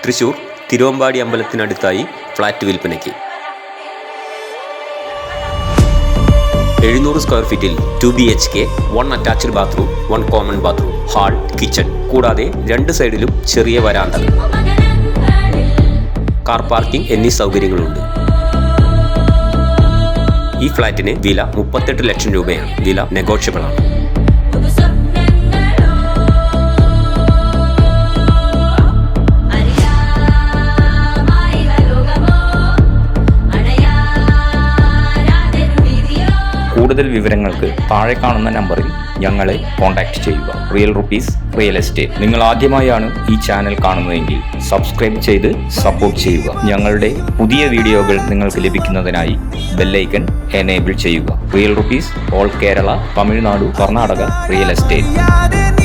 Thrissur Thiruvambady അമ്പലത്തിനടുത്തായി flat വിൽപ്പനയ്ക്ക്. 700 square ഫീറ്റിൽ 2 BHK, 1 attached bathroom, 1 common bathroom, hall, kitchen, കൂടാതെ 2 സൈഡിലും ചെറിയ വരാന്തകൾ, കാർ പാർക്കിംഗ് എന്നീ സൗകര്യങ്ങളുണ്ട്. ഈ ഫ്ലാറ്റിന് വില 38 ലക്ഷം രൂപയാണ്. വില നെഗോഷ്യബിൾ ആണ്. കൂടുതൽ വിവരങ്ങൾക്ക് താഴെ കാണുന്ന നമ്പറിൽ ഞങ്ങളെ കോൺടാക്റ്റ് ചെയ്യുക. Real rupees real estate. നിങ്ങൾ ആദ്യമായാണ് ഈ ചാനൽ കാണുന്നതെങ്കിൽ സബ്സ്ക്രൈബ് ചെയ്ത് സപ്പോർട്ട് ചെയ്യുക. ഞങ്ങളുടെ പുതിയ വീഡിയോകൾ നിങ്ങൾക്ക് ലഭിക്കുന്നതിനായി ബെല്ലൈക്കൺ എനേബിൾ ചെയ്യുക. Real rupees, all Kerala, Tamil Nadu, Karnataka real estate.